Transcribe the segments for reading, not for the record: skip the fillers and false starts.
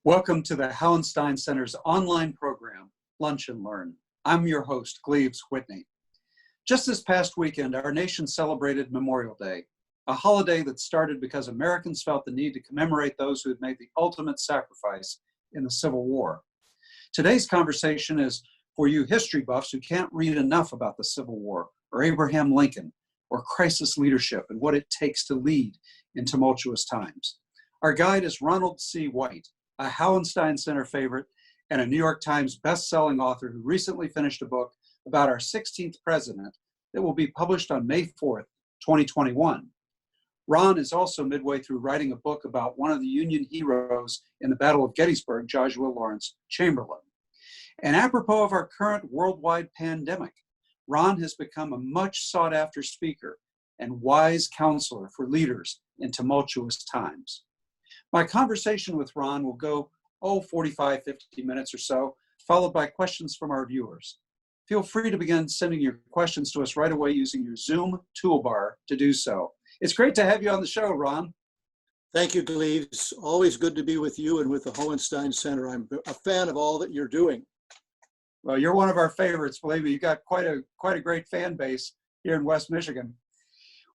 Welcome to the Hauenstein Center's online program, Lunch and Learn. I'm your host, Gleaves Whitney. Just this past weekend, our nation celebrated Memorial Day, a holiday that started because Americans felt the need to commemorate those who had made the ultimate sacrifice in the Civil War. Today's conversation is for you history buffs who can't read enough about the Civil War, or Abraham Lincoln, or crisis leadership and what it takes to lead in tumultuous times. Our guide is Ronald C. White, a Hauenstein Center favorite and a New York Times best-selling author who recently finished a book about our 16th president that will be published on May 4th, 2021. Ron is also midway through writing a book about one of the Union heroes in the Battle of Gettysburg, Joshua Lawrence Chamberlain. And apropos of our current worldwide pandemic, Ron has become a much sought-after speaker and wise counselor for leaders in tumultuous times. My conversation with Ron will go, 45, 50 minutes or so, followed by questions from our viewers. Feel free to begin sending your questions to us right away using your Zoom toolbar to do so. It's great to have you on the show, Ron. Thank you, Gleaves. Always good to be with you and with the Hauenstein Center. I'm a fan of all that you're doing. Well, you're one of our favorites, believe me. You've got quite a great fan base here in West Michigan.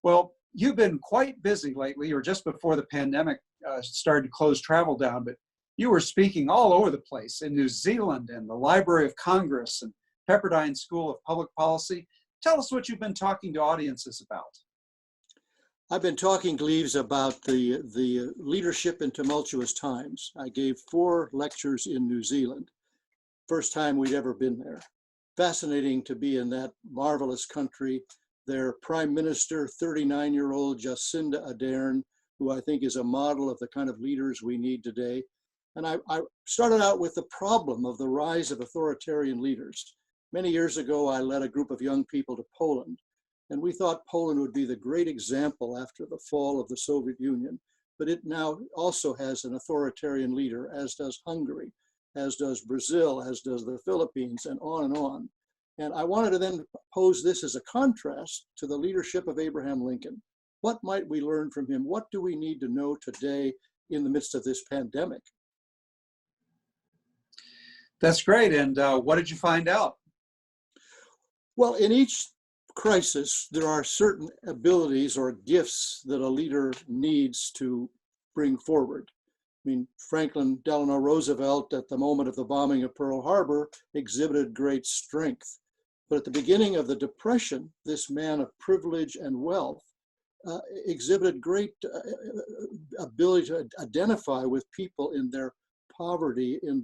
Well, you've been quite busy lately, or just before the pandemic started to close travel down, but you were speaking all over the place in New Zealand and the Library of Congress and Pepperdine School of Public Policy. Tell us what you've been talking to audiences about. I've been talking, Gleaves, about the leadership in tumultuous times. I gave 4 lectures in New Zealand. First time we'd ever been there. Fascinating to be in that marvelous country. Their Prime Minister, 39-year-old Jacinda Ardern, who I think is a model of the kind of leaders we need today. And I started out with the problem of the rise of authoritarian leaders. Many years ago, I led a group of young people to Poland, and we thought Poland would be the great example after the fall of the Soviet Union, but it now also has an authoritarian leader, as does Hungary, as does Brazil, as does the Philippines, and on and on. And I wanted to then pose this as a contrast to the leadership of Abraham Lincoln. What might we learn from him? What do we need to know today in the midst of this pandemic? That's great. And what did you find out? Well, in each crisis, there are certain abilities or gifts that a leader needs to bring forward. I mean, Franklin Delano Roosevelt, at the moment of the bombing of Pearl Harbor, exhibited great strength. But at the beginning of the Depression, this man of privilege and wealth exhibited great ability to identify with people in their poverty, in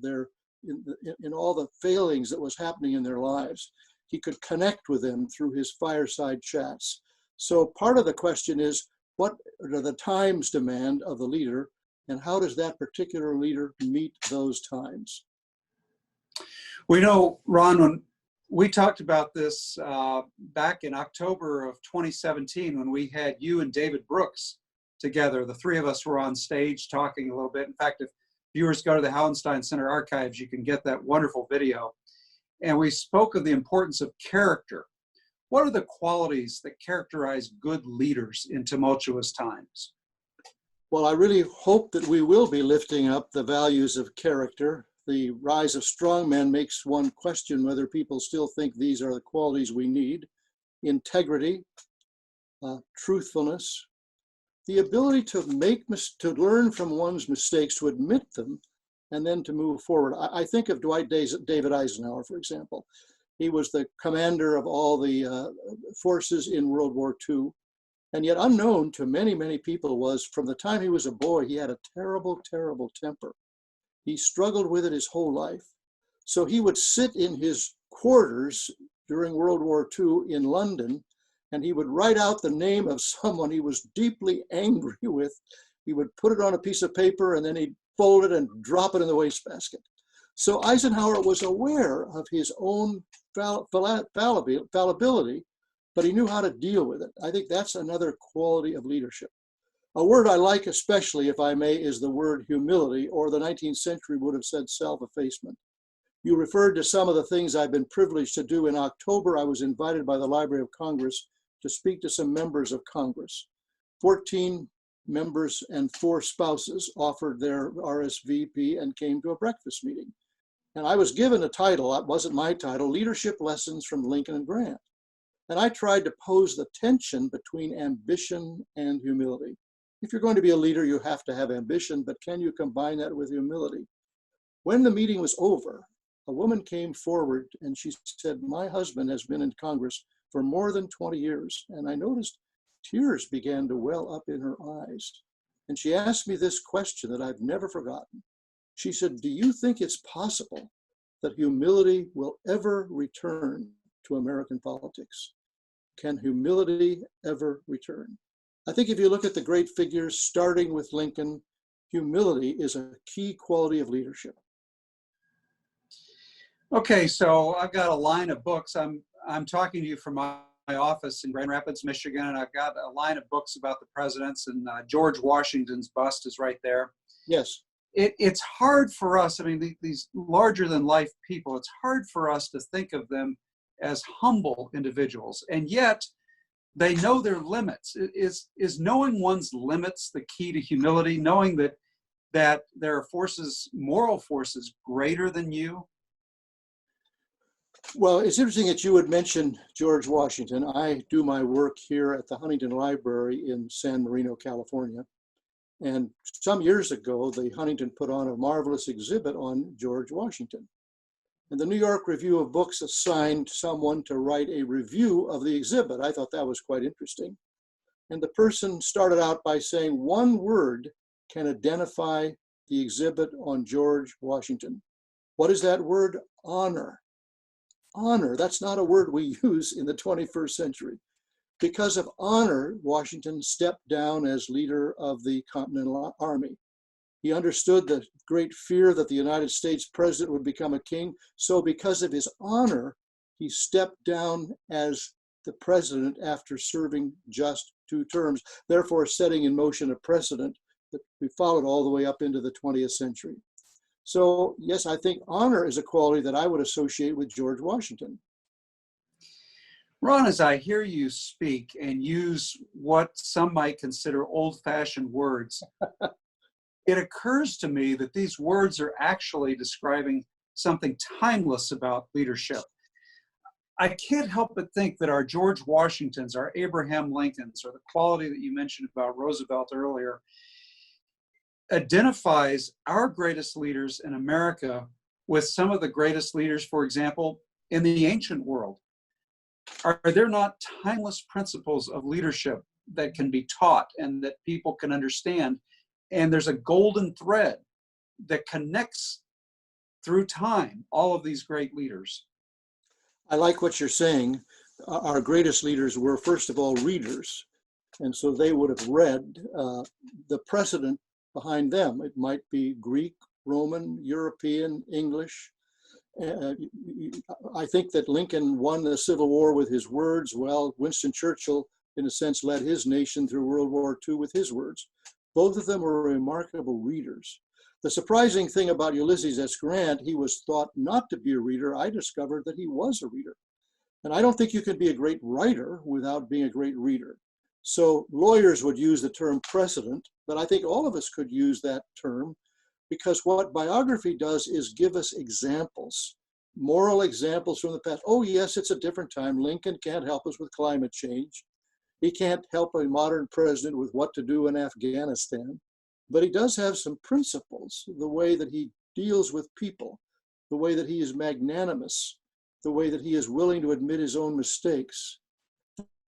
all the failings that was happening in their lives. He could connect with them through his fireside chats. So part of the question is, what do the times demand of the leader, and how does that particular leader meet those times? We know, Ron, when we talked about this back in October of 2017, when we had you and David Brooks together. The 3 of us were on stage talking a little bit. In fact, if viewers go to the Hauenstein Center archives, you can get that wonderful video. And we spoke of the importance of character. What are the qualities that characterize good leaders in tumultuous times? Well, I really hope that we will be lifting up the values of character. The rise of strongmen makes one question whether people still think these are the qualities we need. Integrity, truthfulness, the ability to learn from one's mistakes, to admit them, and then to move forward. I think of Dwight David Eisenhower, for example. He was the commander of all the forces in World War II. And yet unknown to many, many people was, from the time he was a boy, he had a terrible, terrible temper. He struggled with it his whole life. So he would sit in his quarters during World War II in London, and he would write out the name of someone he was deeply angry with. He would put it on a piece of paper, and then he'd fold it and drop it in the wastebasket. So Eisenhower was aware of his own fallibility, but he knew how to deal with it. I think that's another quality of leadership. A word I like especially, if I may, is the word humility, or the 19th century would have said self-effacement. You referred to some of the things I've been privileged to do. In October, I was invited by the Library of Congress to speak to some members of Congress. 14 members and 4 spouses offered their RSVP and came to a breakfast meeting. And I was given a title, it wasn't my title, Leadership Lessons from Lincoln and Grant. And I tried to pose the tension between ambition and humility. If you're going to be a leader, you have to have ambition, but can you combine that with humility? When the meeting was over, a woman came forward and she said, my husband has been in Congress for more than 20 years. And I noticed tears began to well up in her eyes. And she asked me this question that I've never forgotten. She said, do you think it's possible that humility will ever return to American politics? Can humility ever return? I think if you look at the great figures, starting with Lincoln, humility is a key quality of leadership. Okay, so I've got a line of books. I'm talking to you from my office in Grand Rapids, Michigan, and I've got a line of books about the presidents, and George Washington's bust is right there. Yes. It's hard for us, I mean, these larger than life people, it's hard for us to think of them as humble individuals, and yet they know their limits. Is knowing one's limits the key to humility, knowing that there are forces, moral forces greater than you? Well, it's interesting that you would mention George Washington. I do my work here at the Huntington Library in San Marino, California. And some years ago, the Huntington put on a marvelous exhibit on George Washington. And the New York Review of Books assigned someone to write a review of the exhibit. I thought that was quite interesting. And the person started out by saying one word can identify the exhibit on George Washington. What is that word? Honor. Honor, that's not a word we use in the 21st century. Because of honor, Washington stepped down as leader of the Continental Army. He understood the great fear that the United States president would become a king. So because of his honor, he stepped down as the president after serving just 2 terms, therefore setting in motion a precedent that we followed all the way up into the 20th century. So yes, I think honor is a quality that I would associate with George Washington. Ron, as I hear you speak and use what some might consider old-fashioned words, it occurs to me that these words are actually describing something timeless about leadership. I can't help but think that our George Washingtons, our Abraham Lincolns, or the quality that you mentioned about Roosevelt earlier, identifies our greatest leaders in America with some of the greatest leaders, for example, in the ancient world. Are there not timeless principles of leadership that can be taught and that people can understand? And there's a golden thread that connects through time all of these great leaders. I like what you're saying. Our greatest leaders were, first of all, readers. And so they would have read the precedent behind them. It might be Greek, Roman, European, English. I think that Lincoln won the Civil War with his words. Well, Winston Churchill, in a sense, led his nation through World War II with his words. Both of them were remarkable readers. The surprising thing about Ulysses S. Grant, he was thought not to be a reader. I discovered that he was a reader. And I don't think you can be a great writer without being a great reader. So lawyers would use the term precedent, but I think all of us could use that term, because what biography does is give us examples, moral examples from the past. Oh yes, it's a different time. Lincoln can't help us with climate change. He can't help a modern president with what to do in Afghanistan, but he does have some principles, the way that he deals with people, the way that he is magnanimous, the way that he is willing to admit his own mistakes.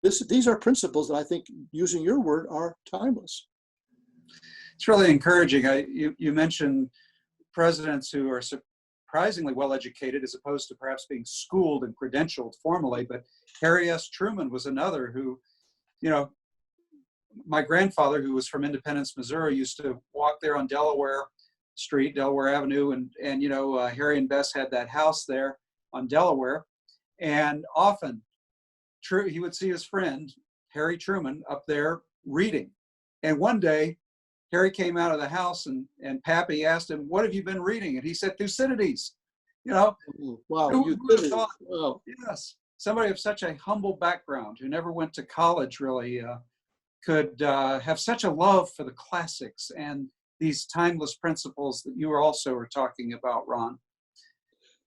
These are principles that I think, using your word, are timeless. It's really encouraging. You mentioned presidents who are surprisingly well-educated as opposed to perhaps being schooled and credentialed formally, but Harry S. Truman was another who, you know, my grandfather, who was from Independence, Missouri, used to walk there on Delaware Street, Delaware Avenue, and you know, Harry and Bess had that house there on Delaware, and often he would see his friend, Harry Truman, up there reading. And one day, Harry came out of the house and Pappy asked him, "What have you been reading?" And he said, "Thucydides." You know, wow, who would have thought? Wow. Yes, somebody of such a humble background who never went to college really could have such a love for the classics and these timeless principles that you also are talking about, Ron.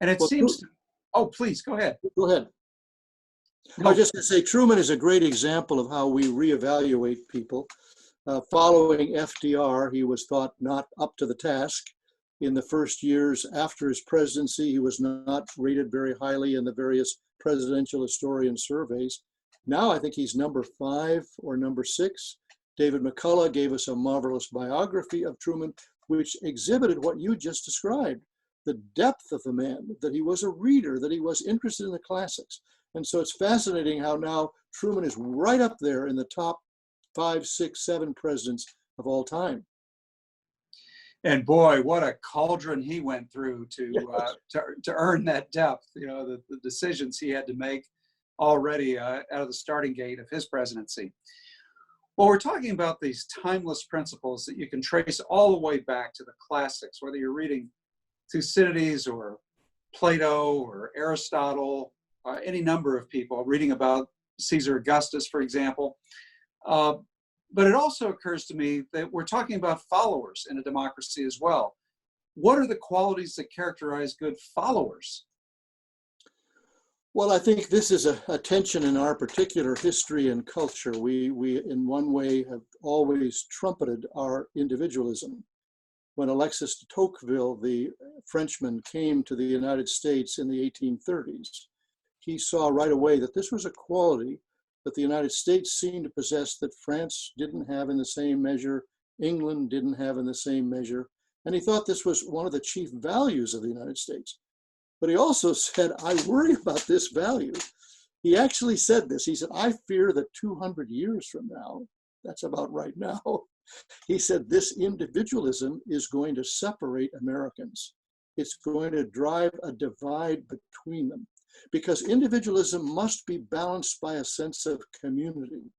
And it Well, seems to, oh, please go ahead. go ahead. I No, was just going to say, Truman is a great example of how we reevaluate people. Following FDR, he was thought not up to the task. In the first years after his presidency, he was not rated very highly in the various presidential historian surveys. Now I think he's number 5 or number 6. David McCullough gave us a marvelous biography of Truman, which exhibited what you just described, the depth of the man, that he was a reader, that he was interested in the classics. And so it's fascinating how now Truman is right up there in the top 5, 6, 7 presidents of all time. and boy, what a cauldron he went through to earn that depth. You know, the decisions he had to make already out of the starting gate of his presidency. Well, we're talking about these timeless principles that you can trace all the way back to the classics, whether you're reading Thucydides or Plato or Aristotle, any number of people, reading about Caesar Augustus, for example. But it also occurs to me that we're talking about followers in a democracy as well. What are the qualities that characterize good followers? Well, I think this is a tension in our particular history and culture. We in one way have always trumpeted our individualism. When Alexis de Tocqueville, the Frenchman, came to the United States in the 1830s, he saw right away that this was a quality that the United States seemed to possess that France didn't have in the same measure, England didn't have in the same measure, and he thought this was one of the chief values of the United States. But he also said, I worry about this value. He actually said this. He said, I fear that 200 years from now, that's about right now, he said, this individualism is going to separate Americans. It's going to drive a divide between them, because individualism must be balanced by a sense of community,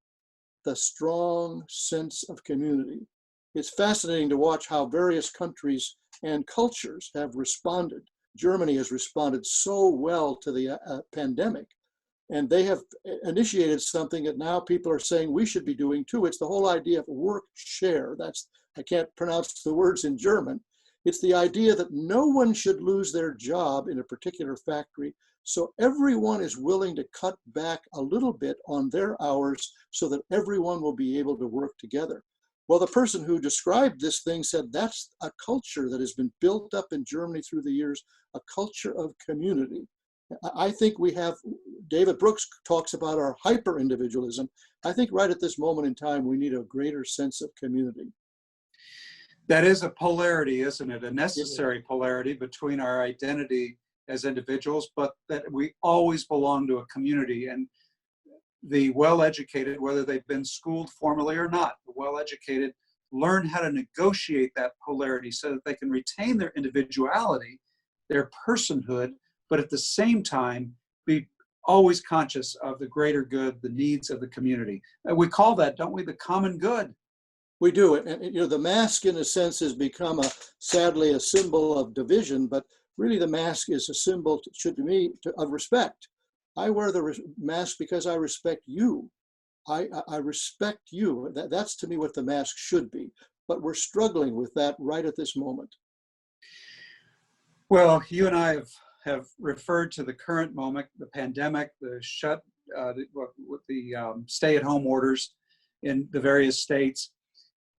the strong sense of community. It's fascinating to watch how various countries and cultures have responded. Germany has responded so well to the pandemic, and they have initiated something that now people are saying we should be doing too. It's the whole idea of work share. I can't pronounce the words in German. It's the idea that no one should lose their job in a particular factory, so everyone is willing to cut back a little bit on their hours so that everyone will be able to work together. Well, the person who described this thing said that's a culture that has been built up in Germany through the years, a culture of community. I think we have, David Brooks talks about our hyper-individualism. I think right at this moment in time, we need a greater sense of community. That is a polarity, isn't it? A necessary polarity between our identity as individuals, but that we always belong to a community. And the well-educated, whether they've been schooled formally or not, the well-educated learn how to negotiate that polarity so that they can retain their individuality, their personhood, but at the same time be always conscious of the greater good, the needs of the community. And we call that, don't we, the common good? We do. And you know, the mask in a sense has become sadly a symbol of division, but really the mask is a symbol, to me, of respect. I wear the mask because I respect you. I respect you. That's to me what the mask should be. But we're struggling with that right at this moment. Well, you and I have referred to the current moment, the pandemic, the stay-at-home orders in the various states.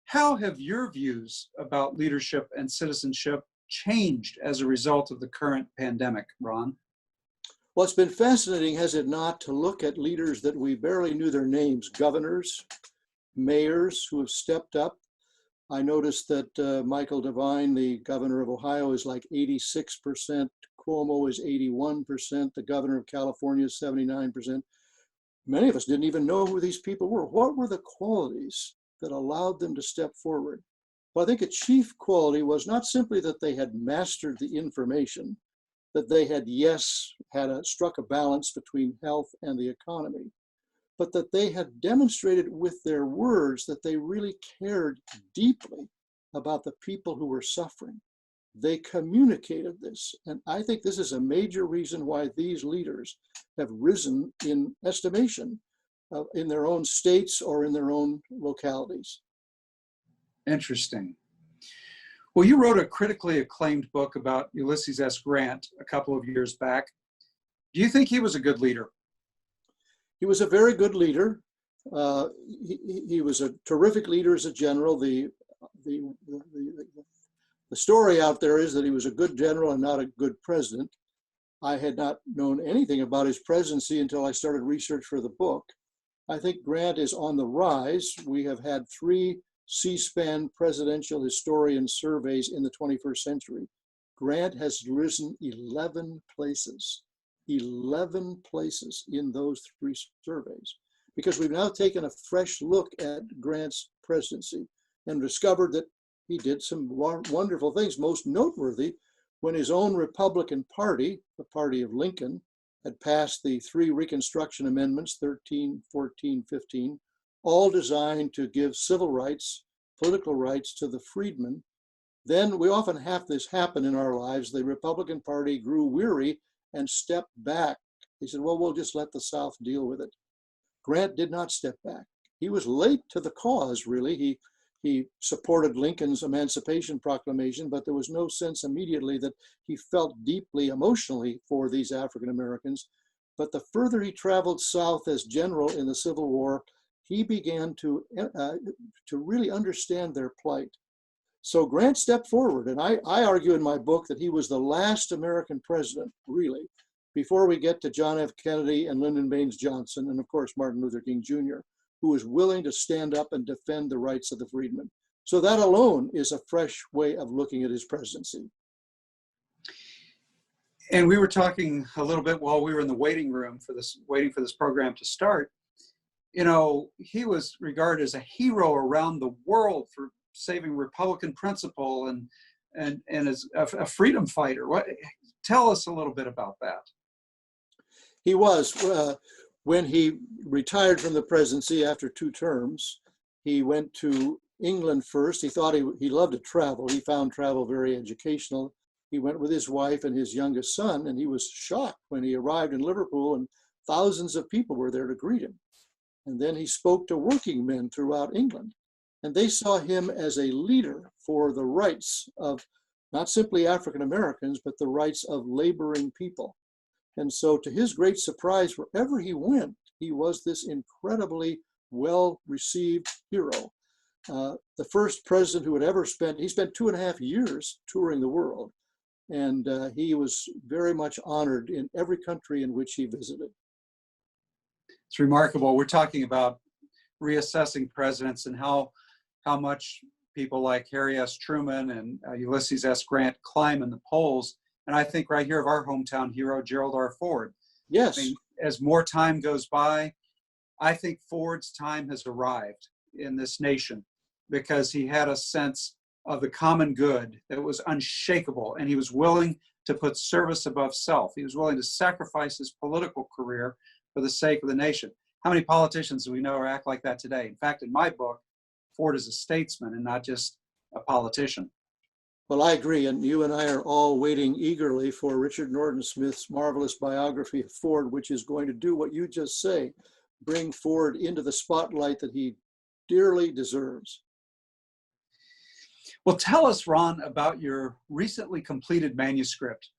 How have your views about leadership and citizenship changed as a result of the current pandemic, Ron? Well, it's been fascinating, has it not, to look at leaders that we barely knew their names, governors, mayors who have stepped up. I noticed that Michael Devine, the governor of Ohio, is like 86%. Cuomo is 81%. The governor of California is 79%. Many of us didn't even know who these people were. What were the qualities that allowed them to step forward? Well, I think a chief quality was not simply that they had mastered the information, that they had, struck a balance between health and the economy, but that they had demonstrated with their words that they really cared deeply about the people who were suffering. They communicated this. And I think this is a major reason why these leaders have risen in estimation. in their own states or in their own localities. Interesting. Well, you wrote a critically acclaimed book about Ulysses S. Grant a couple of years back. Do you think he was a good leader? He was a very good leader. He was a terrific leader as a general. The story out there is that he was a good general and not a good president. I had not known anything about his presidency until I started research for the book. I think Grant is on the rise. We have had 3 C-SPAN presidential historian surveys in the 21st century. Grant has risen 11 places in those 3 surveys, because we've now taken a fresh look at Grant's presidency and discovered that he did some wonderful things, most noteworthy when his own Republican Party, the party of Lincoln, had passed the 3 Reconstruction Amendments, 13, 14, 15, all designed to give civil rights, political rights to the freedmen. Then we often have this happen in our lives. The Republican Party grew weary and stepped back. He said, well, we'll just let the South deal with it. Grant did not step back. He was late to the cause, really. He supported Lincoln's Emancipation Proclamation, but there was no sense immediately that he felt deeply emotionally for these African Americans. But the further he traveled south as general in the Civil War, he began to really understand their plight. So Grant stepped forward, and I argue in my book that he was the last American president, really, before we get to John F. Kennedy and Lyndon Baines Johnson, and of course Martin Luther King Jr., who was willing to stand up and defend the rights of the freedmen. So that alone is a fresh way of looking at his presidency. And we were talking a little bit while we were in the waiting room for this, waiting for this program to start. You know, he was regarded as a hero around the world for saving Republican principle and as a freedom fighter. Tell us a little bit about that. He was. When he retired from the presidency after 2 terms, he went to England first. He thought he loved to travel. He found travel very educational. He went with his wife and his youngest son, and he was shocked when he arrived in Liverpool and thousands of people were there to greet him. And then he spoke to working men throughout England, and they saw him as a leader for the rights of not simply African Americans, but the rights of laboring people. And so to his great surprise, wherever he went, he was this incredibly well-received hero. The first president who had ever spent 2.5 years touring the world. And he was very much honored in every country in which he visited. It's remarkable. We're talking about reassessing presidents and how much people like Harry S. Truman and Ulysses S. Grant climb in the polls. And I think right here of our hometown hero, Gerald R. Ford. Yes. I mean, as more time goes by, I think Ford's time has arrived in this nation because he had a sense of the common good that was unshakable, and he was willing to put service above self. He was willing to sacrifice his political career for the sake of the nation. How many politicians do we know or act like that today? In fact, in my book, Ford is a statesman and not just a politician. Well, I agree, and you and I are all waiting eagerly for Richard Norton Smith's marvelous biography of Ford, which is going to do what you just say, bring Ford into the spotlight that he dearly deserves. Well, tell us, Ron, about your recently completed manuscript,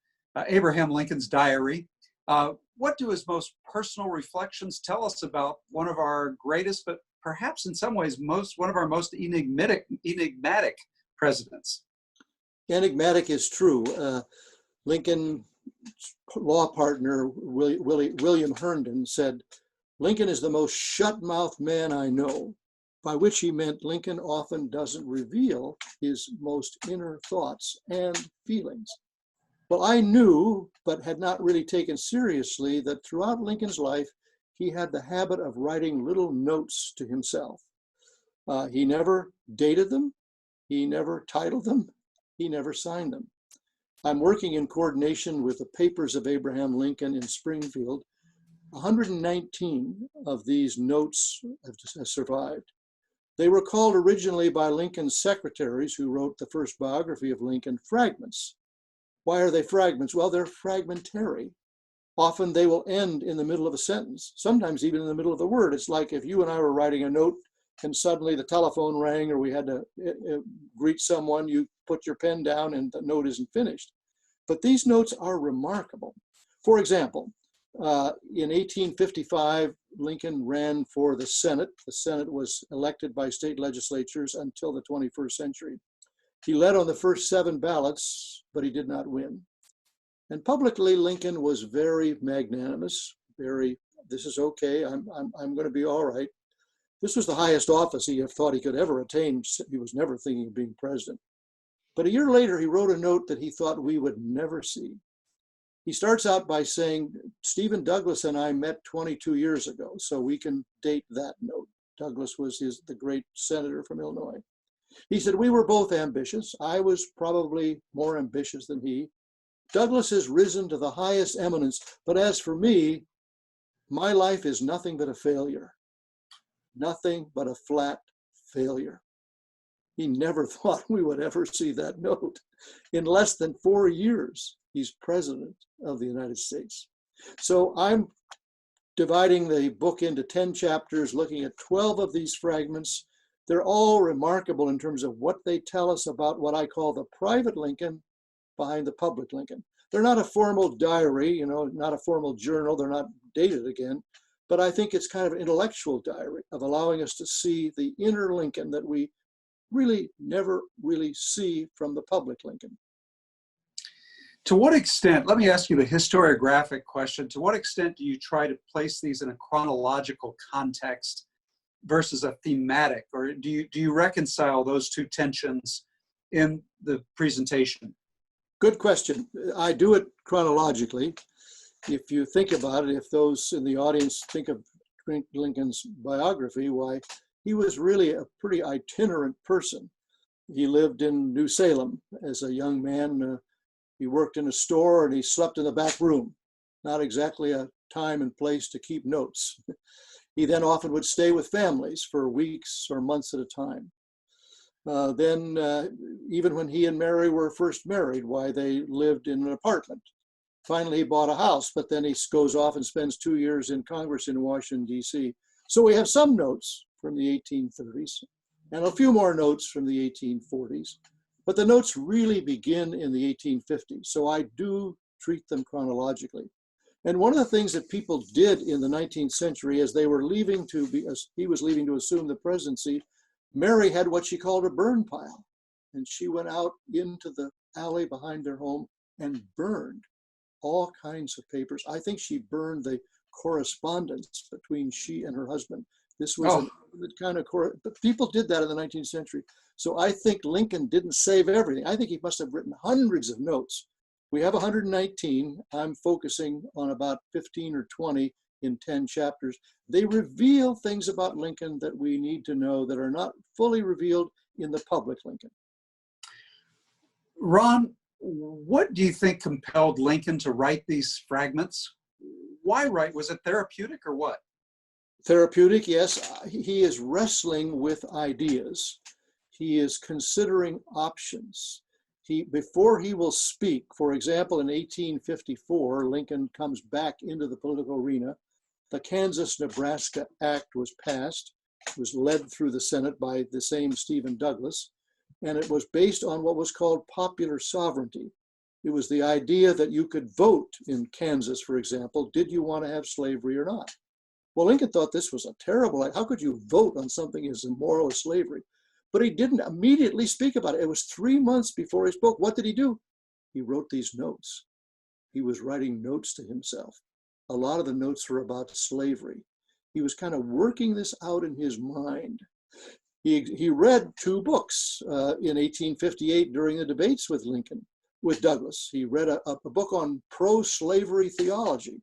Abraham Lincoln's Diary. What do his most personal reflections tell us about one of our greatest, but perhaps in some ways one of our most enigmatic presidents? Enigmatic is true. Lincoln's law partner, William Herndon, said, "Lincoln is the most shut-mouthed man I know," by which he meant Lincoln often doesn't reveal his most inner thoughts and feelings. Well, I knew, but had not really taken seriously, that throughout Lincoln's life, he had the habit of writing little notes to himself. He never dated them. He never titled them. He never signed them. I'm working in coordination with the Papers of Abraham Lincoln in Springfield. 119 of these notes have survived. They were called originally by Lincoln's secretaries, who wrote the first biography of Lincoln, fragments. Why are they fragments? Well, they're fragmentary. Often they will end in the middle of a sentence, sometimes even in the middle of the word. It's like if you and I were writing a note and suddenly the telephone rang or we had to greet someone, you put your pen down and the note isn't finished. But these notes are remarkable. For example, in 1855, Lincoln ran for the Senate. The Senate was elected by state legislatures until the 21st century. He led on the first 7 ballots, but he did not win. And publicly, Lincoln was very magnanimous, this is okay, I'm going to be all right. This was the highest office he thought he could ever attain. He was never thinking of being president. But a year later, he wrote a note that he thought we would never see. He starts out by saying, Stephen Douglas and I met 22 years ago, so we can date that note. Douglas was the great senator from Illinois. He said, we were both ambitious. I was probably more ambitious than he. Douglas has risen to the highest eminence, but as for me, my life is nothing but a failure. Nothing but a flat failure. He never thought we would ever see that note. In less than 4 years, he's president of the United States. So I'm dividing the book into 10 chapters, looking at 12 of these fragments. They're all remarkable in terms of what they tell us about what I call the private Lincoln behind the public Lincoln. They're not a formal diary, not a formal journal. They're not dated again, but I think it's kind of an intellectual diary of allowing us to see the inner Lincoln that we really never really see from the public Lincoln. To what extent, let me ask you the historiographic question, to what extent do you try to place these in a chronological context versus a thematic, or do you reconcile those two tensions in the presentation? Good question. I do it chronologically. If you think about it, if those in the audience think of Lincoln's biography, why, he was really a pretty itinerant person. He lived in New Salem as a young man. He worked in a store and he slept in the back room. Not exactly a time and place to keep notes. He then often would stay with families for weeks or months at a time. Even when he and Mary were first married, why, they lived in an apartment. Finally, he bought a house, but then he goes off and spends 2 years in Congress in Washington, D.C. So we have some notes from the 1830s and a few more notes from the 1840s, but the notes really begin in the 1850s. So I do treat them chronologically. And one of the things that people did in the 19th century as they were leaving he was leaving to assume the presidency, Mary had what she called a burn pile. And she went out into the alley behind their home and burned all kinds of papers. I think she burned the correspondence between she and her husband. This was the kind of, but people did that in the 19th century. So I think Lincoln didn't save everything. I think he must have written hundreds of notes. We have 119. I'm focusing on about 15 or 20 in 10 chapters. They reveal things about Lincoln that we need to know that are not fully revealed in the public Lincoln. Ron, what do you think compelled Lincoln to write these fragments? Why write? Was it therapeutic or what? Therapeutic, yes. He is wrestling with ideas. He is considering options. Before he will speak, for example, in 1854, Lincoln comes back into the political arena. The Kansas-Nebraska Act was passed. It was led through the Senate by the same Stephen Douglas, and it was based on what was called popular sovereignty. It was the idea that you could vote in Kansas, for example, did you want to have slavery or not? Well, Lincoln thought this was a terrible idea. How could you vote on something as immoral as slavery? But he didn't immediately speak about it. It was 3 months before he spoke. What did he do? He wrote these notes. He was writing notes to himself. A lot of the notes were about slavery. He was kind of working this out in his mind. He read 2 books in 1858 during the debates with Douglas. He read a book on pro-slavery theology.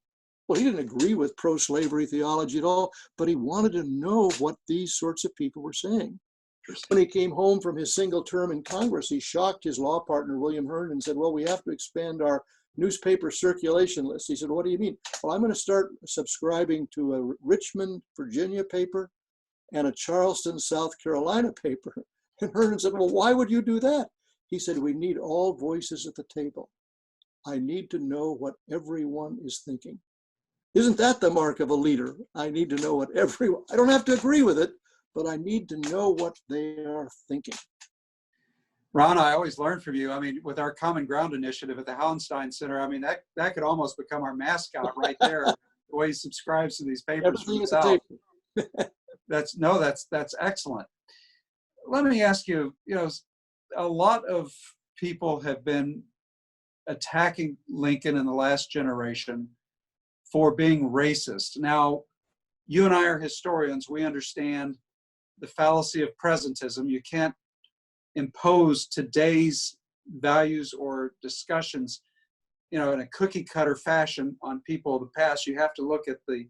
Well, he didn't agree with pro-slavery theology at all, but he wanted to know what these sorts of people were saying. When he came home from his single term in Congress, he shocked his law partner, William Hearn, and said, well, we have to expand our newspaper circulation list. He said, what do you mean? Well, I'm going to start subscribing to a Richmond, Virginia paper and a Charleston, South Carolina paper. And Hearn said, well, why would you do that? He said, we need all voices at the table. I need to know what everyone is thinking. Isn't that the mark of a leader? I need to know what everyone, I don't have to agree with it, but I need to know what they are thinking. Ron, I always learn from you. I mean, with our Common Ground initiative at the Hallenstein Center, I mean, that could almost become our mascot right there, the way he subscribes to these papers for Everything at himself. the table. That's excellent. Let me ask you, a lot of people have been attacking Lincoln in the last generation for being racist. Now, you and I are historians. We understand the fallacy of presentism. You can't impose today's values or discussions, in a cookie cutter fashion on people of the past. You have to look at the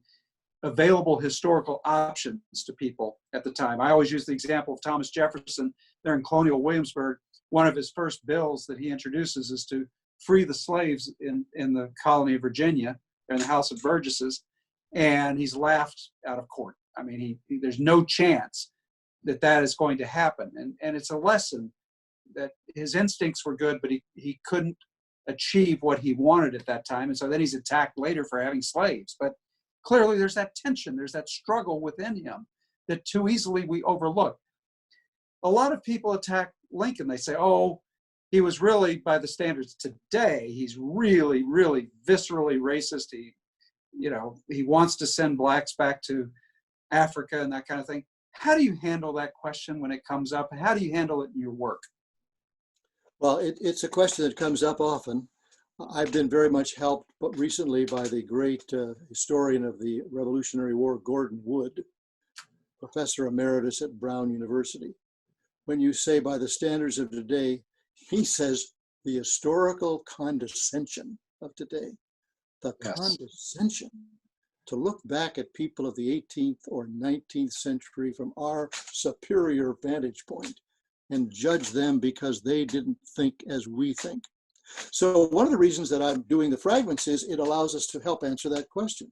available historical options to people at the time. I always use the example of Thomas Jefferson there in colonial Williamsburg. One of his first bills that he introduces is to free the slaves in the colony of Virginia, in the House of Burgesses, and he's laughed out of court. I mean, there's no chance that is going to happen. And it's a lesson that his instincts were good, but he couldn't achieve what he wanted at that time. And so then he's attacked later for having slaves. But clearly there's that tension, there's that struggle within him that too easily we overlook. A lot of people attack Lincoln. They say, oh, he was really, by the standards today, he's really, really viscerally racist. He wants to send blacks back to Africa and that kind of thing. How do you handle that question when it comes up? How do you handle it in your work? Well, it's a question that comes up often. I've been very much helped, but recently by the great historian of the Revolutionary War, Gordon Wood, professor emeritus at Brown University. When you say by the standards of today, he says the historical condescension of today, the Yes. condescension to look back at people of the 18th or 19th century from our superior vantage point and judge them because they didn't think as we think. So one of the reasons that I'm doing the fragments is it allows us to help answer that question.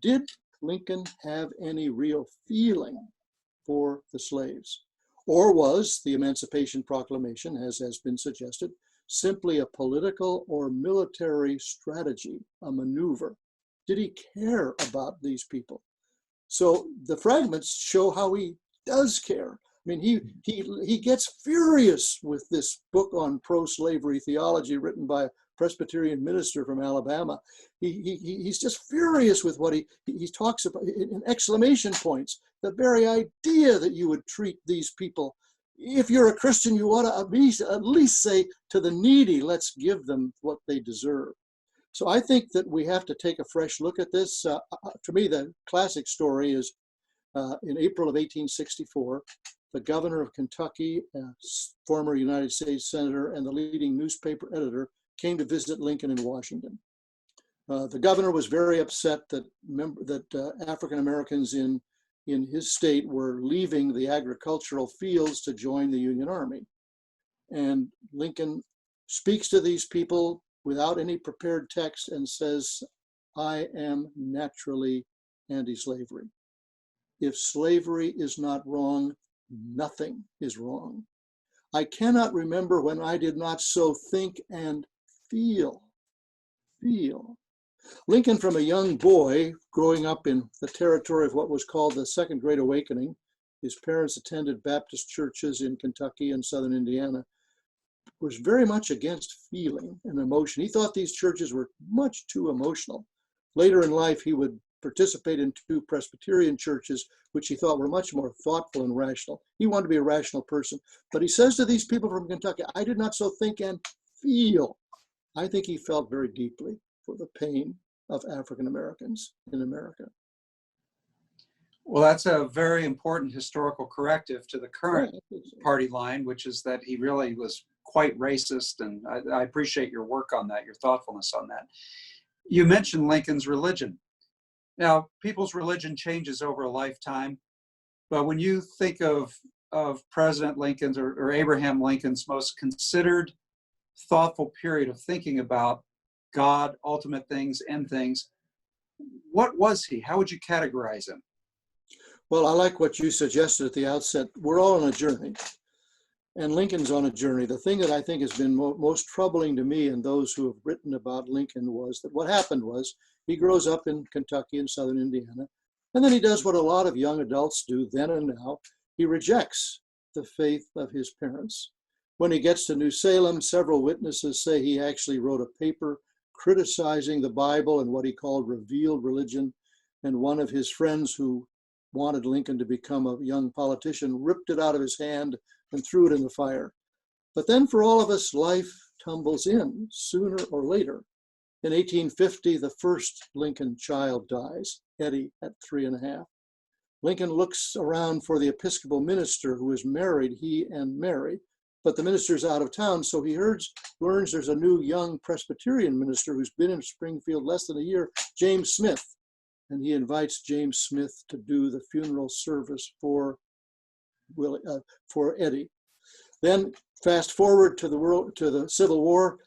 Did Lincoln have any real feeling for the slaves? Or was the Emancipation Proclamation, as has been suggested, simply a political or military strategy, a maneuver? Did he care about these people? So the fragments show how he does care. I mean, he gets furious with this book on pro-slavery theology written by a Presbyterian minister from Alabama. He's just furious with what he talks about in exclamation points. The very idea that you would treat these people, if you're a Christian, you ought to at least say to the needy, let's give them what they deserve. So I think that we have to take a fresh look at this. To me, the classic story is in April of 1864, the governor of Kentucky, former United States senator, and the leading newspaper editor came to visit Lincoln in Washington. The governor was very upset that African Americans in his state were leaving the agricultural fields to join the Union Army. And Lincoln speaks to these people without any prepared text and says, I am naturally anti-slavery. If slavery is not wrong, nothing is wrong. I cannot remember when I did not so think and feel. Lincoln, from a young boy growing up in the territory of what was called the Second Great Awakening, his parents attended Baptist churches in Kentucky and southern Indiana, was very much against feeling and emotion. He thought these churches were much too emotional. Later in life, he would participate in two Presbyterian churches, which he thought were much more thoughtful and rational. He wanted to be a rational person. But he says to these people from Kentucky, I did not so think and feel. I think he felt very deeply for the pain of African Americans in America. Well, that's a very important historical corrective to the current party line, which is that he really was quite racist. And I appreciate your work on that, your thoughtfulness on that. You mentioned Lincoln's religion. Now, people's religion changes over a lifetime, but when you think of President Lincoln's or Abraham Lincoln's most considered, thoughtful period of thinking about God, ultimate things, end things, what was he? How would you categorize him? Well, I like what you suggested at the outset. We're all on a journey. and Lincoln's on a journey. The thing that I think has been most troubling to me and those who have written about Lincoln was that what happened was he grows up in Kentucky and southern Indiana, and then he does what a lot of young adults do then and now. He rejects the faith of his parents. When he gets to New Salem, several witnesses say he actually wrote a paper criticizing the Bible and what he called revealed religion. And one of his friends who wanted Lincoln to become a young politician ripped it out of his hand and threw it in the fire. But then for all of us, life tumbles in sooner or later. In 1850, the first Lincoln child dies, Eddie, at 3.5. Lincoln looks around for the Episcopal minister who is married, he and Mary, but the minister's out of town, so he learns there's a new young Presbyterian minister who's been in Springfield less than a year, James Smith, and he invites James Smith to do the funeral service for Eddie. Then fast forward to the Civil War,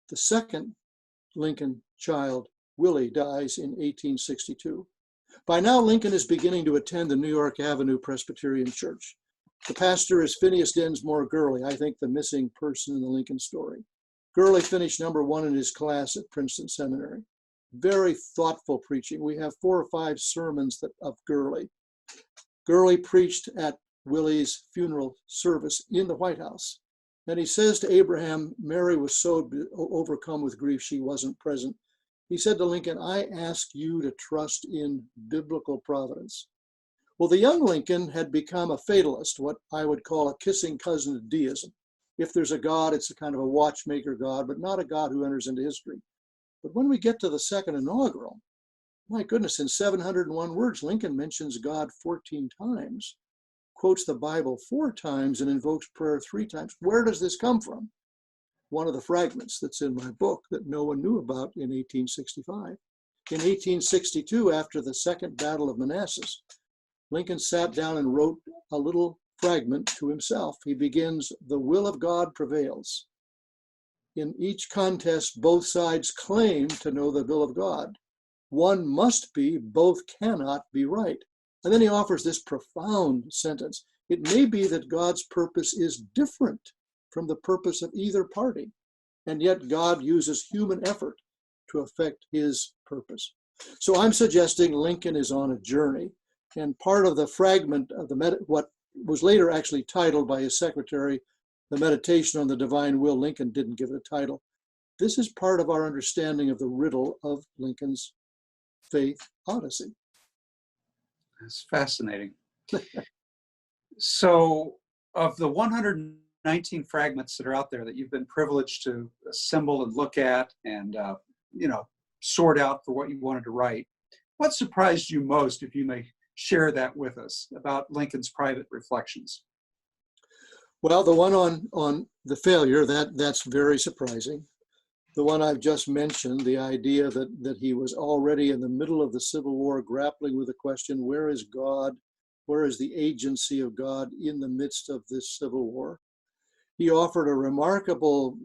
the second Lincoln child, Willie, dies in 1862. By now, Lincoln is beginning to attend the New York Avenue Presbyterian Church. The pastor is Phineas Dinsmore Gurley, I think the missing person in the Lincoln story. Gurley finished #1 in his class at Princeton Seminary. Very thoughtful preaching. We have 4 or 5 sermons of Gurley. Gurley preached at Willie's funeral service in the White House. And he says to Abraham, Mary was so overcome with grief she wasn't present. He said to Lincoln, I ask you to trust in biblical providence. Well, the young Lincoln had become a fatalist, what I would call a kissing cousin of deism. If there's a God, it's a kind of a watchmaker God, but not a God who enters into history. But when we get to the second inaugural, my goodness, in 701 words, Lincoln mentions God 14 times, quotes the Bible 4 times, and invokes prayer 3 times. Where does this come from? One of the fragments that's in my book that no one knew about in 1865. In 1862, after the Second Battle of Manassas, Lincoln sat down and wrote a little fragment to himself. He begins, the will of God prevails. In each contest, both sides claim to know the will of God. One must be, both cannot be right. And then he offers this profound sentence. It may be that God's purpose is different from the purpose of either party, and yet God uses human effort to effect his purpose. So I'm suggesting Lincoln is on a journey, and part of the fragment of what was later actually titled by his secretary, The Meditation on the Divine Will, Lincoln didn't give it a title. This is part of our understanding of the riddle of Lincoln's faith odyssey. That's fascinating. So of the 119 fragments that are out there that you've been privileged to assemble and look at and sort out for what you wanted to write, what surprised you most, if you may share that with us, about Lincoln's private reflections? Well, the one on the failure, that's very surprising. The one I've just mentioned, the idea that he was already in the middle of the Civil War grappling with the question, where is God? Where is the agency of God in the midst of this Civil War? He offered a remarkable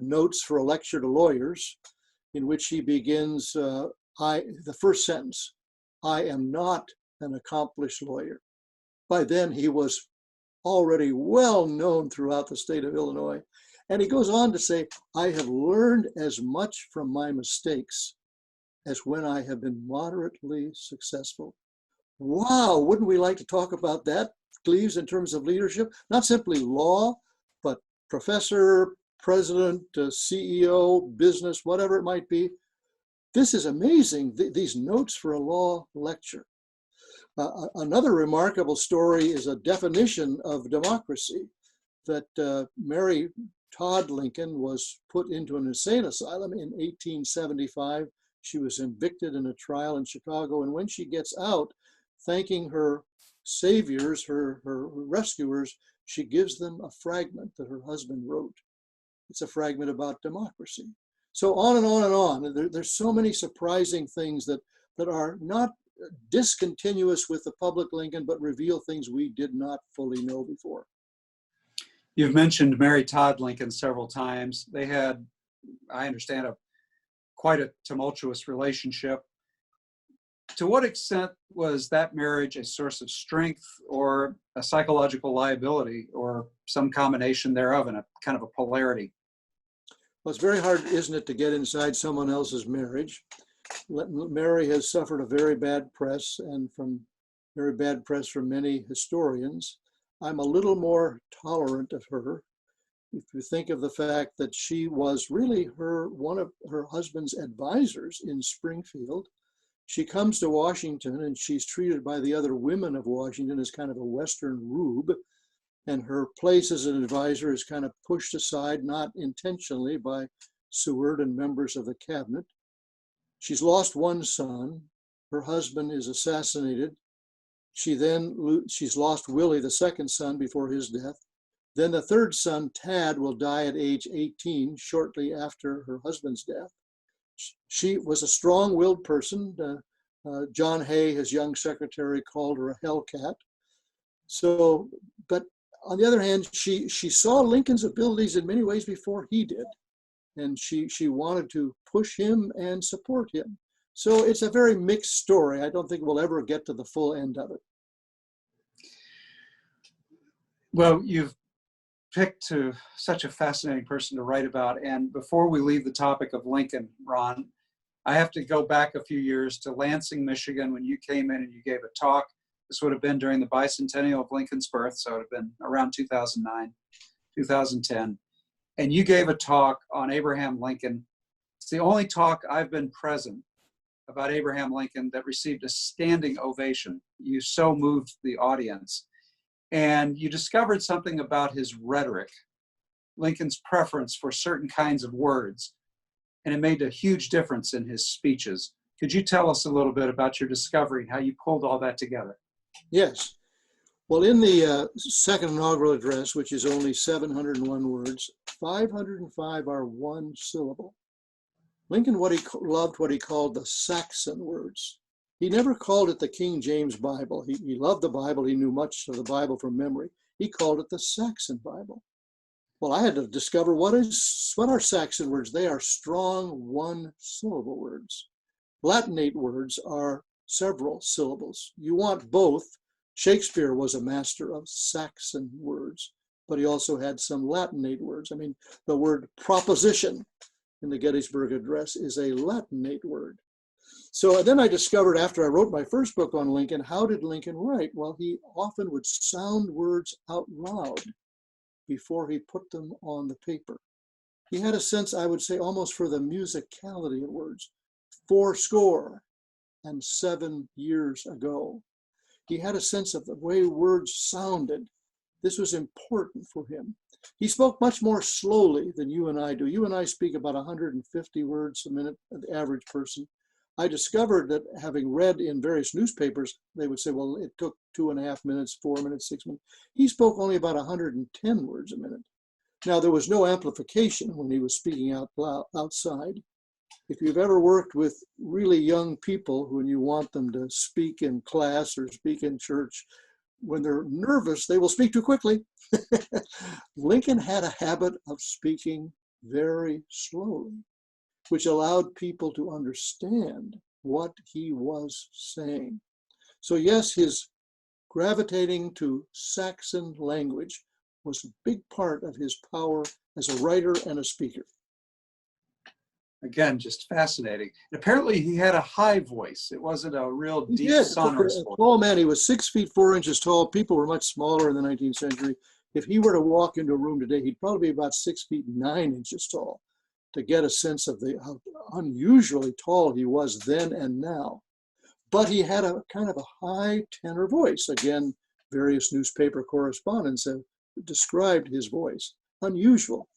notes for a lecture to lawyers in which he begins, the first sentence, I am not an accomplished lawyer. By then he was already well known throughout the state of Illinois. And he goes on to say, I have learned as much from my mistakes as when I have been moderately successful. Wow, wouldn't we like to talk about that, Gleaves, in terms of leadership? Not simply law, but professor, president, CEO, business, whatever it might be. This is amazing, these notes for a law lecture. Another remarkable story is a definition of democracy that Mary Todd Lincoln was put into an insane asylum in 1875. She was convicted in a trial in Chicago, and when she gets out, thanking her saviors, her rescuers, she gives them a fragment that her husband wrote. It's a fragment about democracy. So on and on and on. There's so many surprising things that are not discontinuous with the public Lincoln, but reveal things we did not fully know before. You've mentioned Mary Todd Lincoln several times. They had, I understand, quite a tumultuous relationship. To what extent was that marriage a source of strength or a psychological liability or some combination thereof and a kind of a polarity? Well, it's very hard, isn't it, to get inside someone else's marriage. Mary has suffered a very bad press, and from very bad press from many historians. I'm a little more tolerant of her. If you think of the fact that she was really one of her husband's advisors in Springfield, she comes to Washington and she's treated by the other women of Washington as kind of a Western rube, and her place as an advisor is kind of pushed aside, not intentionally, by Seward and members of the cabinet. She's lost one son. Her husband is assassinated. She's lost Willie, the second son, before his death. Then the third son, Tad, will die at age 18, shortly after her husband's death. She was a strong-willed person. John Hay, his young secretary, called her a hellcat. So, but on the other hand, she saw Lincoln's abilities in many ways before he did. And she wanted to push him and support him. So it's a very mixed story. I don't think we'll ever get to the full end of it. Well, you've picked such a fascinating person to write about. And before we leave the topic of Lincoln, Ron, I have to go back a few years to Lansing, Michigan, when you came in and you gave a talk. This would have been during the bicentennial of Lincoln's birth, so it would have been around 2009, 2010. And you gave a talk on Abraham Lincoln. It's the only talk I've been present about Abraham Lincoln that received a standing ovation. You so moved the audience. And you discovered something about his rhetoric, Lincoln's preference for certain kinds of words, and it made a huge difference in his speeches. Could you tell us a little bit about your discovery and how you pulled all that together? Yes. Well, in the second inaugural address, which is only 701 words, 505 are one syllable. Lincoln loved what he called the Saxon words. He never called it the King James Bible. He loved the Bible. He knew much of the Bible from memory. He called it the Saxon Bible. Well, I had to discover what are Saxon words. They are strong one-syllable words. Latinate words are several syllables. You want both. Shakespeare was a master of Saxon words, but he also had some Latinate words. I mean, the word proposition in the Gettysburg Address is a Latinate word. So then I discovered, after I wrote my first book on Lincoln, how did Lincoln write? Well, he often would sound words out loud before he put them on the paper. He had a sense, I would say, almost for the musicality of words. 7 years ago. He had a sense of the way words sounded. This was important for him. He spoke much more slowly than you and I do. You and I speak about 150 words a minute, the average person. I discovered that, having read in various newspapers, they would say, well, it took 2.5 minutes, 4 minutes, 6 minutes. He spoke only about 110 words a minute. Now, there was no amplification when he was speaking out loud, outside. If you've ever worked with really young people when you want them to speak in class or speak in church, when they're nervous, they will speak too quickly. Lincoln had a habit of speaking very slowly, which allowed people to understand what he was saying. So yes, his gravitating to Saxon language was a big part of his power as a writer and a speaker. Again, just fascinating. And apparently he had a high voice. It wasn't a real deep, sonorous voice. Tall man, he was 6 feet 4 inches tall. People were much smaller in the 19th century. If he were to walk into a room today, he'd probably be about 6 feet 9 inches tall, to get a sense of how unusually tall he was then and now. But he had a kind of a high tenor voice. Again, various newspaper correspondents have described his voice. Unusual.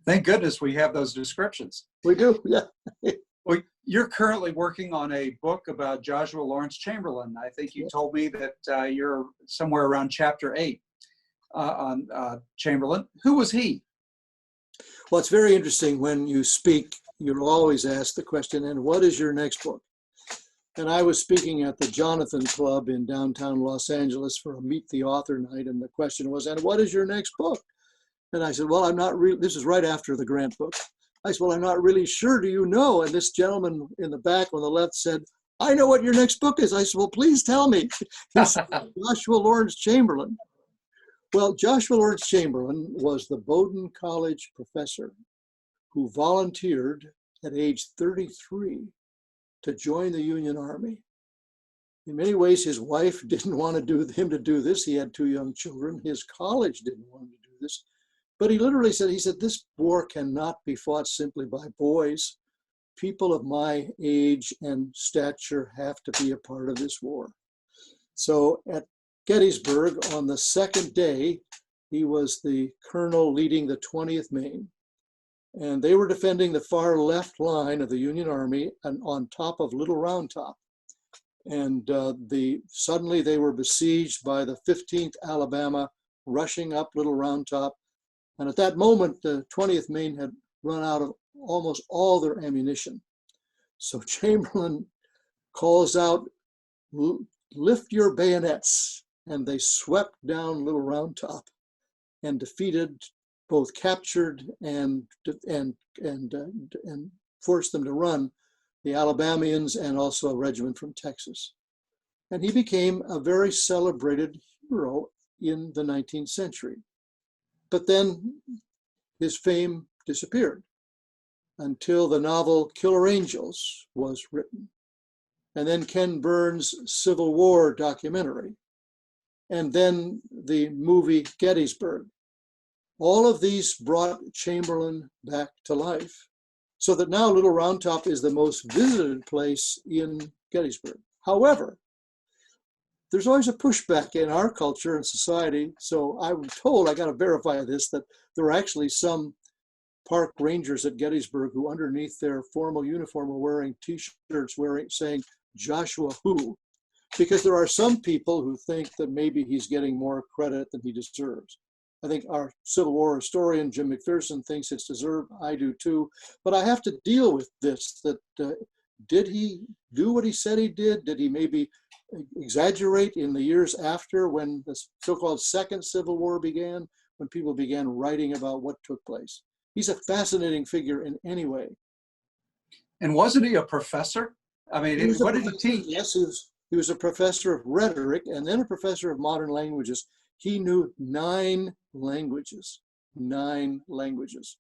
Thank goodness we have those descriptions. We do, yeah. Well, you're currently working on a book about Joshua Lawrence Chamberlain. I think you told me that you're somewhere around chapter 8 on Chamberlain. Who was he? Well, it's very interesting. When you speak, you're always asked the question, and what is your next book? And I was speaking at the Jonathan Club in downtown Los Angeles for a Meet the Author night, and the question was, and what is your next book? And I said, well, I'm not really, this is right after the Grant book. I said, well, I'm not really sure, do you know? And this gentleman in the back on the left said, I know what your next book is. I said, well, please tell me. It's Joshua Lawrence Chamberlain. Well, Joshua Lawrence Chamberlain was the Bowdoin College professor who volunteered at age 33 to join the Union Army. In many ways, his wife didn't want him to do this. He had 2 young children. His college didn't want him to do this. But he literally said, this war cannot be fought simply by boys. People of my age and stature have to be a part of this war. So at Gettysburg, on the second day, he was the colonel leading the 20th Maine. And they were defending the far left line of the Union Army and on top of Little Round Top. And suddenly they were besieged by the 15th Alabama, rushing up Little Round Top. And at that moment, the 20th Maine had run out of almost all their ammunition. So Chamberlain calls out, lift your bayonets. And they swept down Little Round Top and defeated, both captured and forced them to run, the Alabamians and also a regiment from Texas. And he became a very celebrated hero in the 19th century. But then his fame disappeared until the novel Killer Angels was written. And then Ken Burns' Civil War documentary. And then the movie Gettysburg. All of these brought Chamberlain back to life, so that now Little Round Top is the most visited place in Gettysburg. However, there's always a pushback in our culture and society. So I'm told, I got to verify this, that there are actually some park rangers at Gettysburg who underneath their formal uniform are wearing T-shirts saying Joshua Who, because there are some people who think that maybe he's getting more credit than he deserves. I think our Civil War historian, Jim McPherson, thinks it's deserved. I do too. But I have to deal with this, that did he do what he said he did? Did he maybe exaggerate in the years after, when the so-called Second Civil War began, when people began writing about what took place? He's a fascinating figure in any way. And wasn't he a professor? I mean, what did he teach? Yes, he was a professor of rhetoric and then a professor of modern languages. He knew 9 languages, 9 languages.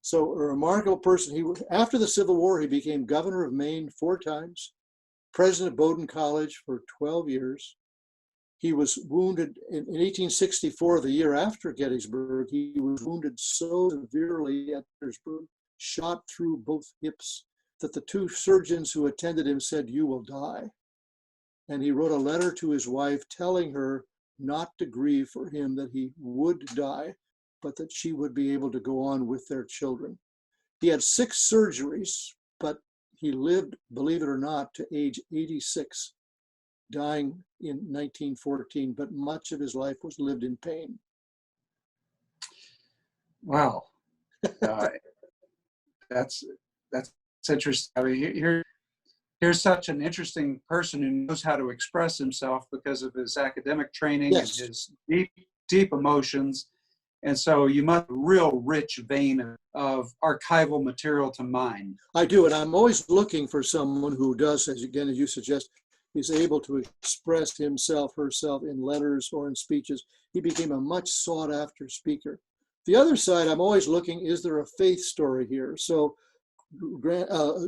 So a remarkable person. After the Civil War, he became governor of Maine 4 times, president of Bowdoin College for 12 years. He was wounded in 1864, the year after Gettysburg. He was wounded so severely at Gettysburg, shot through both hips, that the 2 surgeons who attended him said, "You will die." And he wrote a letter to his wife telling her not to grieve for him, that he would die, but that she would be able to go on with their children. He had 6 surgeries, but he lived, believe it or not, to age 86, dying in 1914, but much of his life was lived in pain. Wow. That's interesting. I mean, here's such an interesting person who knows how to express himself because of his academic training. Yes. And his deep emotions. And so you must have a real rich vein of archival material to mine. I do, and I'm always looking for someone who does, as you suggest, is able to express himself, herself in letters or in speeches. He became a much sought after speaker. The other side, I'm always looking, is there a faith story here? So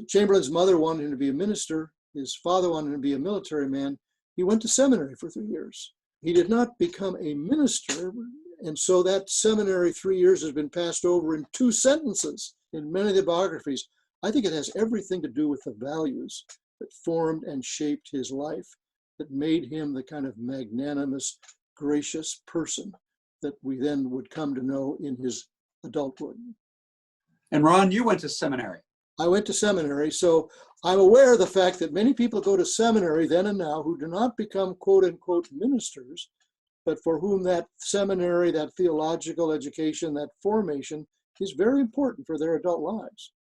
Chamberlain's mother wanted him to be a minister. His father wanted him to be a military man. He went to seminary for 3 years. He did not become a minister. And so that seminary 3 years has been passed over in 2 sentences in many of the biographies. I think it has everything to do with the values that formed and shaped his life, that made him the kind of magnanimous, gracious person that we then would come to know in his adulthood. And Ron, you went to seminary. I went to seminary, so I'm aware of the fact that many people go to seminary then and now who do not become quote unquote ministers, but for whom that seminary, that theological education, that formation is very important for their adult lives.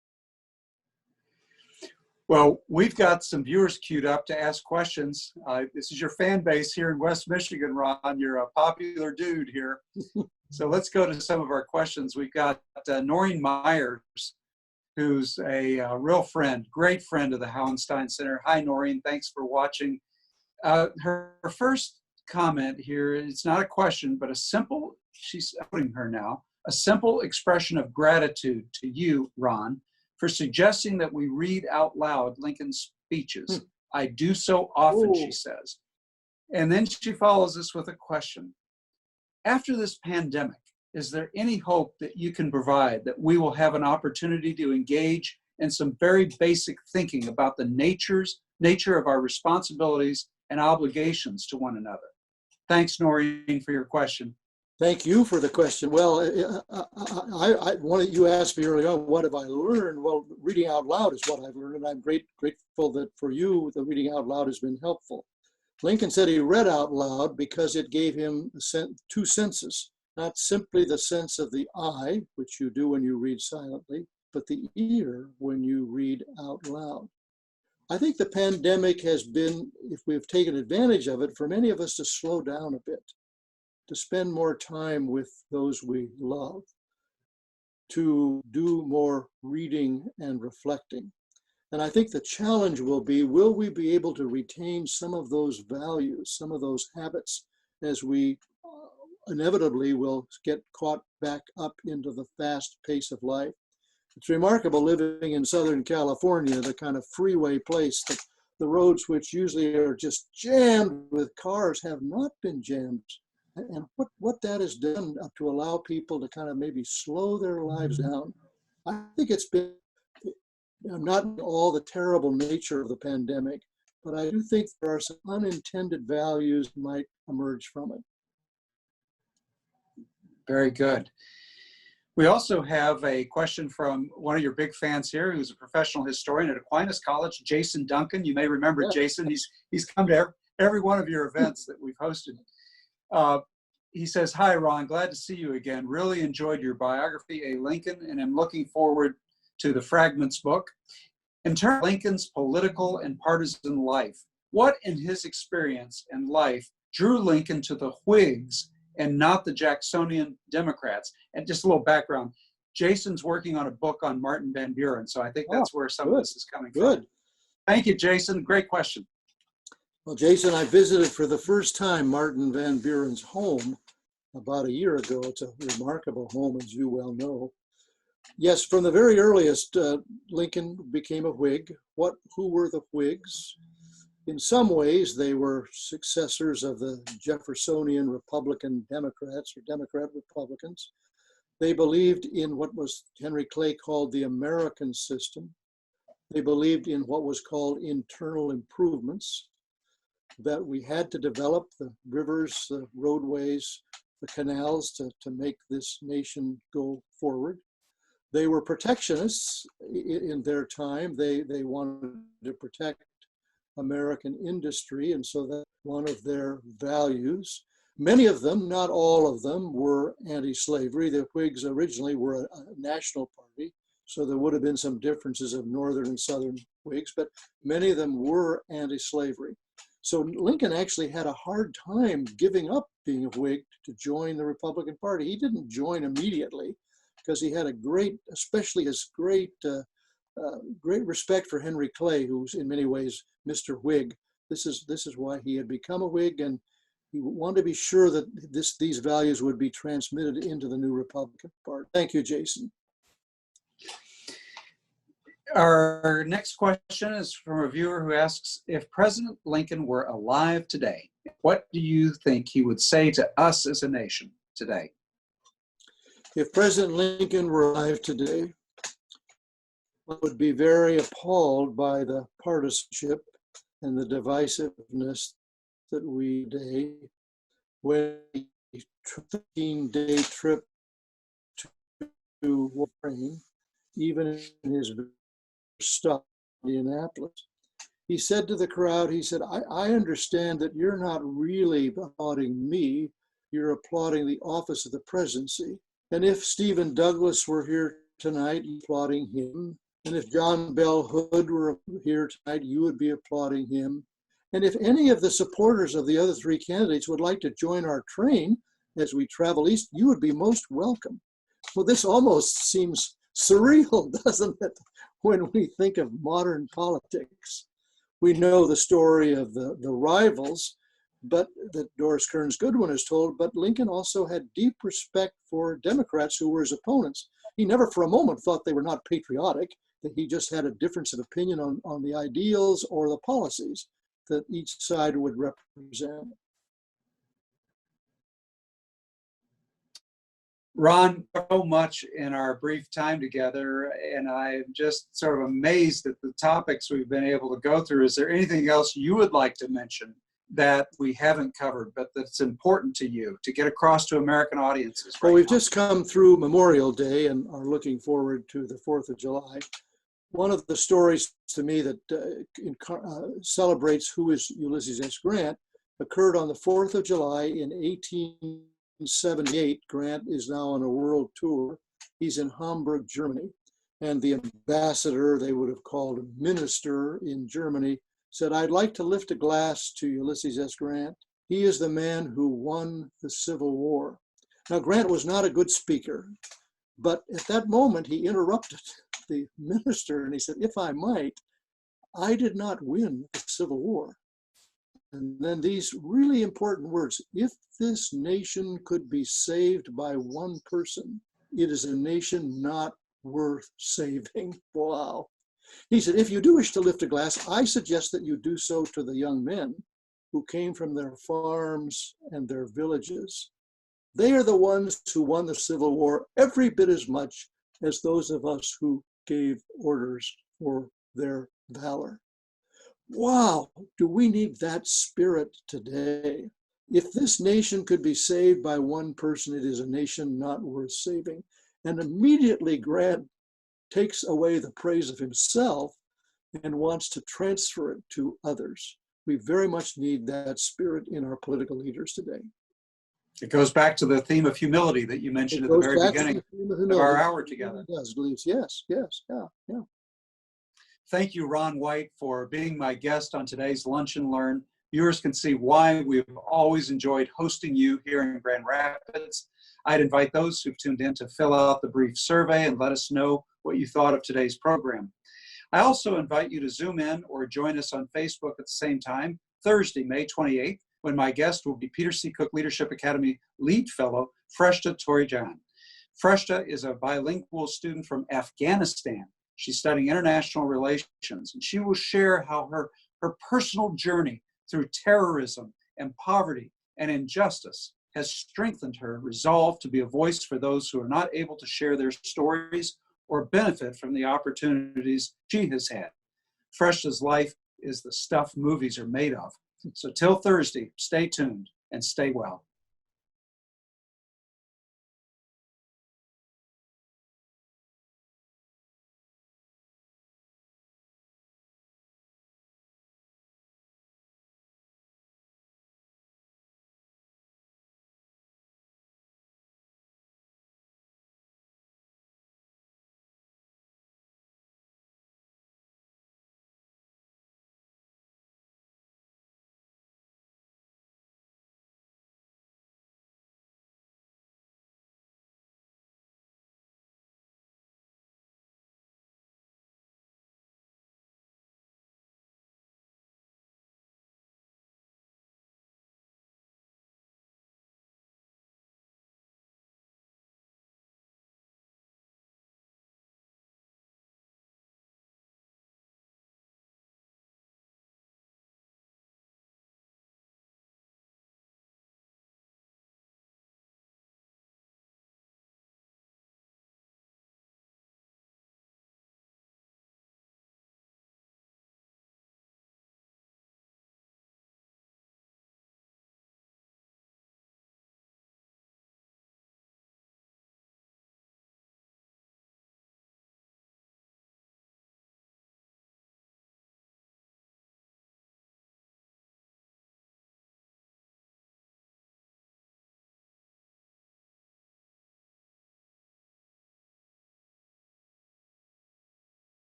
Well, we've got some viewers queued up to ask questions. This is your fan base here in West Michigan, Ron. You're a popular dude here. So let's go to some of our questions. We've got Noreen Myers who's a real friend, great friend of the Hauenstein Center. Hi, Noreen. Thanks for watching. Her first comment here, it's not a question, but a simple, she's quoting her now, a simple expression of gratitude to you, Ron, for suggesting that we read out loud Lincoln's speeches. I do so often, she says. And then she follows us with a question. After this pandemic, is there any hope that you can provide that we will have an opportunity to engage in some very basic thinking about the nature of our responsibilities and obligations to one another? Thanks, Noreen, for your question. Thank you for the question. Well, you asked me earlier on, what have I learned? Well, reading out loud is what I've learned, and I'm grateful that for you, the reading out loud has been helpful. Lincoln said he read out loud because it gave him two senses, not simply the sense of the eye, which you do when you read silently, but the ear when you read out loud. I think the pandemic has been, if we've taken advantage of it, for many of us to slow down a bit, to spend more time with those we love, to do more reading and reflecting. And I think the challenge will we be able to retain some of those values, some of those habits, as we inevitably will get caught back up into the fast pace of life. It's remarkable living in Southern California, the kind of freeway place that the roads, which usually are just jammed with cars, have not been jammed. And what that has done to allow people to kind of maybe slow their lives down. I think it's been not all the terrible nature of the pandemic, but I do think there are some unintended values that might emerge from it. Very good. We also have a question from one of your big fans here, who's a professional historian at Aquinas College, Jason Duncan. You may remember Jason. He's come to every one of your events that we've hosted. He says, hi, Ron, glad to see you again. Really enjoyed your biography, A Lincoln, and I'm looking forward to the Fragments book. In terms of Lincoln's political and partisan life, what in his experience and life drew Lincoln to the Whigs and not the Jacksonian Democrats? And just a little background, Jason's working on a book on Martin Van Buren, so I think that's where some of this is coming from. Thank you, Jason. Great question. Well, Jason, I visited for the first time Martin Van Buren's home about a year ago. It's a remarkable home, as you well know. Yes, from the very earliest, Lincoln became a Whig. Who were the Whigs? In some ways, they were successors of the Jeffersonian Republican Democrats, or Democrat Republicans. They believed in what was Henry Clay called the American system. They believed in what was called internal improvements, that we had to develop the rivers, the roadways, the canals to make this nation go forward. They were protectionists in their time. They wanted to protect American industry, and so that's one of their values. Many of them, not all of them, were anti-slavery. The Whigs originally were a national party, so there would have been some differences of northern and southern Whigs, but many of them were anti-slavery. So Lincoln actually had a hard time giving up being a Whig to join the Republican Party. He didn't join immediately because he had especially his great respect for Henry Clay, who's in many ways Mr. Whig. This is why he had become a Whig, and he wanted to be sure that these values would be transmitted into the new Republican Party. Thank you, Jason. Our next question is from a viewer who asks, if President Lincoln were alive today, what do you think he would say to us as a nation today? If President Lincoln were alive today, I would be very appalled by the partisanship and the divisiveness that we today, when a 13-day trip to Ukraine, even in his stop in Indianapolis, he said to the crowd, he said, I understand that you're not really applauding me, you're applauding the office of the presidency. And if Stephen Douglas were here tonight, applauding him. And if John Bell Hood were here tonight, you would be applauding him. And if any of the supporters of the other three candidates would like to join our train as we travel east, you would be most welcome. Well, this almost seems surreal, doesn't it? When we think of modern politics, we know the story of the rivals, but that Doris Kearns Goodwin is told, but Lincoln also had deep respect for Democrats who were his opponents. He never for a moment thought they were not patriotic, that he just had a difference of opinion on the ideals or the policies that each side would represent. Ron, so much in our brief time together, and I'm just sort of amazed at the topics we've been able to go through. Is there anything else you would like to mention that we haven't covered, but that's important to you to get across to American audiences? Well, we've just come through Memorial Day and are looking forward to the 4th of July. One of the stories to me that celebrates who is Ulysses S. Grant occurred on the 4th of July in 1878. Grant is now on a world tour. He's in Hamburg, Germany. And the ambassador, they would have called a minister in Germany, said, "I'd like to lift a glass to Ulysses S. Grant. He is the man who won the Civil War." Now, Grant was not a good speaker, but at that moment he interrupted the minister and he said, "If I might, I did not win the Civil War." And then these really important words: "If this nation could be saved by one person, it is a nation not worth saving." Wow. He said, "If you do wish to lift a glass, I suggest that you do so to the young men who came from their farms and their villages. They are the ones who won the Civil War every bit as much as those of us who gave orders for their valor." Wow, do we need that spirit today? If this nation could be saved by one person, it is a nation not worth saving. And immediately Grant takes away the praise of himself and wants to transfer it to others. We very much need that spirit in our political leaders today. It goes back to the theme of humility that you mentioned at the very beginning of our hour together. It does, Gleaves. Yes, yeah. Thank you, Ron White, for being my guest on today's Lunch and Learn. Viewers can see why we've always enjoyed hosting you here in Grand Rapids. I'd invite those who've tuned in to fill out the brief survey and let us know what you thought of today's program. I also invite you to Zoom in or join us on Facebook at the same time, Thursday, May 28th, when my guest will be Peter C. Cook Leadership Academy Lead Fellow, Freshta Torijan. Freshta is a bilingual student from Afghanistan. She's studying international relations, and she will share how her personal journey through terrorism and poverty and injustice has strengthened her resolve to be a voice for those who are not able to share their stories or benefit from the opportunities she has had. Freshta's life is the stuff movies are made of. So till Thursday, stay tuned and stay well.